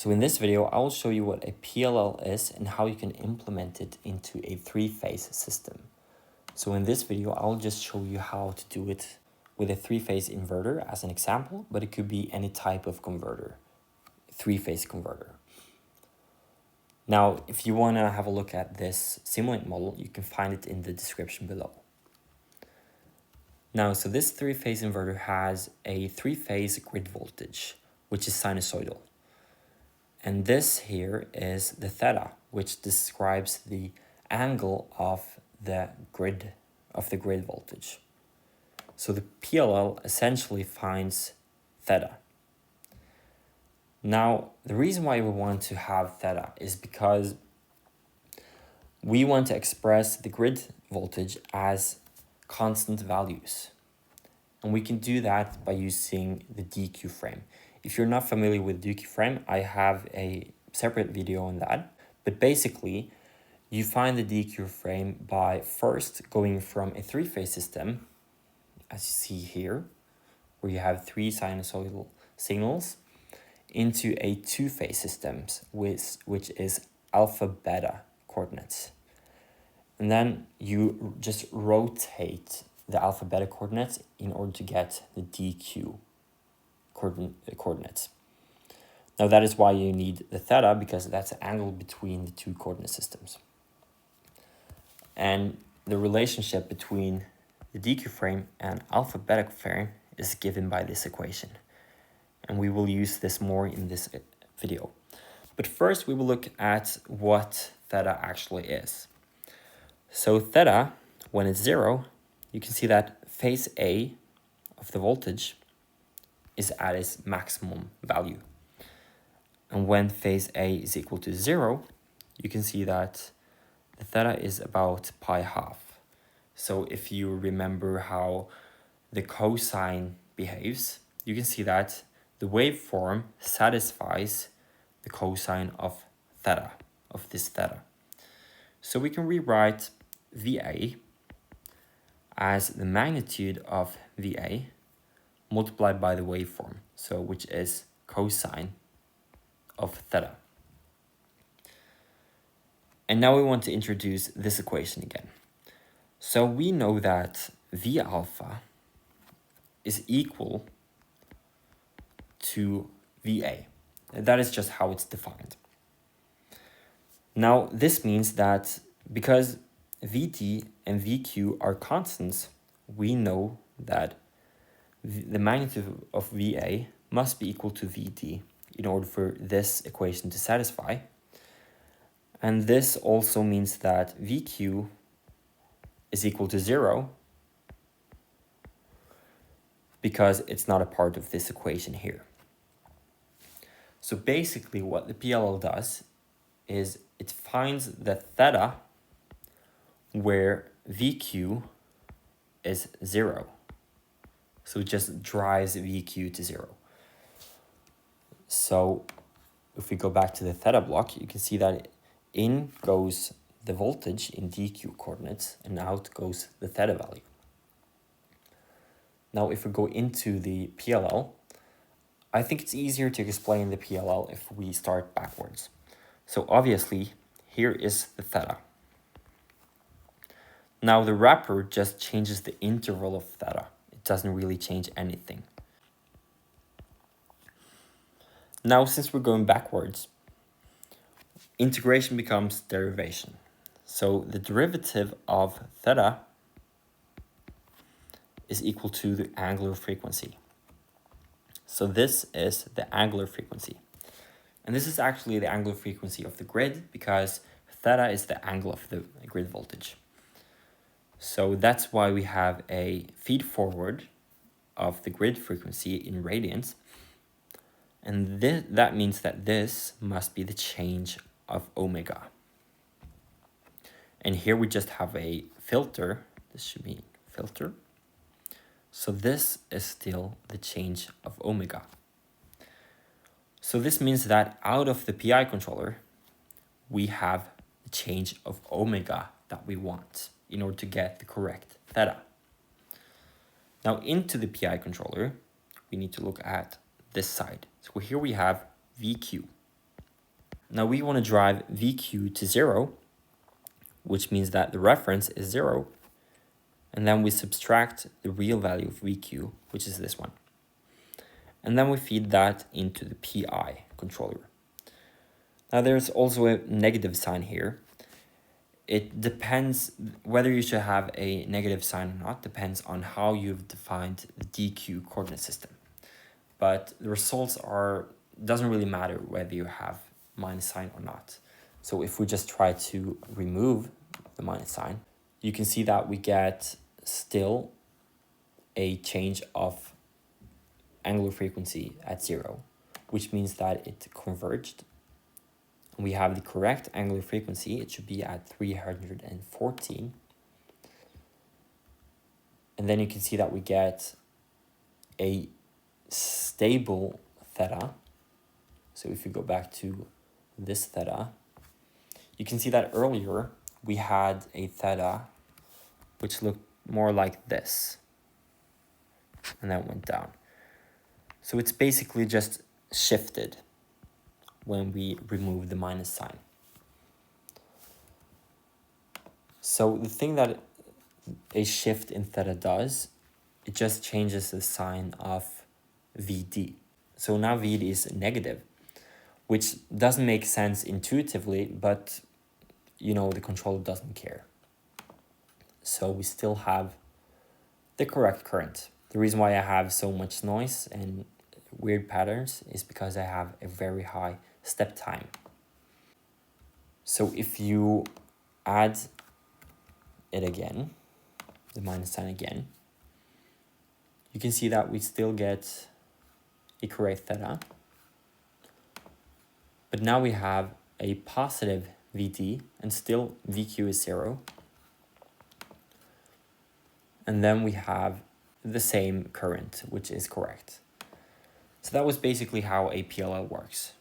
So in this video, I will show you what a PLL is and how you can implement it into a three-phase system. So in this video, I'll just show you how to do it with a three-phase inverter as an example, but it could be any type of converter, three-phase converter. Now, if you want to have a look at this Simulink model, you can find it in the description below. Now, so this three-phase inverter has a three-phase grid voltage, which is sinusoidal. And this here is the theta, which describes the angle of the grid voltage. So the PLL essentially finds theta. Now, the reason why we want to have theta is because we want to express the grid voltage as constant values. And we can do that by using the DQ frame. If you're not familiar with DQ frame, I have a separate video on that. But basically, you find the DQ frame by first going from a three-phase system, as you see here, where you have three sinusoidal signals, into a two-phase system, which is alpha-beta coordinates. And then you just rotate the alpha-beta coordinates in order to get the DQ coordinates. Now that is why you need the theta, because that's the angle between the two coordinate systems. And the relationship between the DQ frame and alpha-beta frame is given by this equation. And we will use this more in this video. But first we will look at what theta actually is. So theta, when it's 0, you can see that phase A of the voltage is at its maximum value. And when phase A is equal to 0, you can see that the theta is about pi half. So if you remember how the cosine behaves, you can see that the waveform satisfies the cosine of theta, of this theta. So we can rewrite VA as the magnitude of VA multiplied by the waveform, so which is cosine of theta. And now we want to introduce this equation again. So we know that V alpha is equal to VA. That is just how it's defined. Now this means that because VT and VQ are constants, we know that the magnitude of VA must be equal to VT in order for this equation to satisfy. And this also means that VQ is equal to 0 because it's not a part of this equation here. So basically what the PLL does is it finds the theta where VQ is 0. So it just drives VQ to 0. So if we go back to the theta block, you can see that in goes the voltage in DQ coordinates and out goes the theta value. Now if we go into the PLL, I think it's easier to explain the PLL if we start backwards. So obviously here is the theta. Now the wrapper just changes the interval of theta. It doesn't really change anything. Now since we're going backwards, integration becomes derivation. So the derivative of theta is equal to the angular frequency. So this is the angular frequency. And this is actually the angular frequency of the grid because theta is the angle of the grid voltage. So that's why we have a feed forward of the grid frequency in radians. And that means that this must be the change of omega. And here we just have a filter. This should be filter. So this is still the change of omega. So this means that out of the PI controller, we have the change of omega that we want in order to get the correct theta. Now into the PI controller, we need to look at this side. So here we have VQ. Now we want to drive VQ to 0, which means that the reference is 0. And then we subtract the real value of VQ, which is this one. And then we feed that into the PI controller. Now there's also a negative sign here. It depends whether you should have a negative sign or not, depends on how you've defined the DQ coordinate system. But the results doesn't really matter whether you have minus sign or not. So if we just try to remove the minus sign, you can see that we get still a change of angular frequency at 0, which means that it converged. We have the correct angular frequency. It should be at 314. And then you can see that we get a stable theta. So if you go back to this theta, you can see that earlier we had a theta which looked more like this, and that went down. So it's basically just shifted when we remove the minus sign. So the thing that a shift in theta does, it just changes the sign of VD. So now VD is negative, which doesn't make sense intuitively, but the controller doesn't care. So we still have the correct current. The reason why I have so much noise and weird patterns is because I have a very high step time. So if you add it again, the minus sign again, you can see that we still get a correct theta. But now we have a positive VD and still VQ is 0. And then we have the same current, which is correct. So that was basically how a PLL works.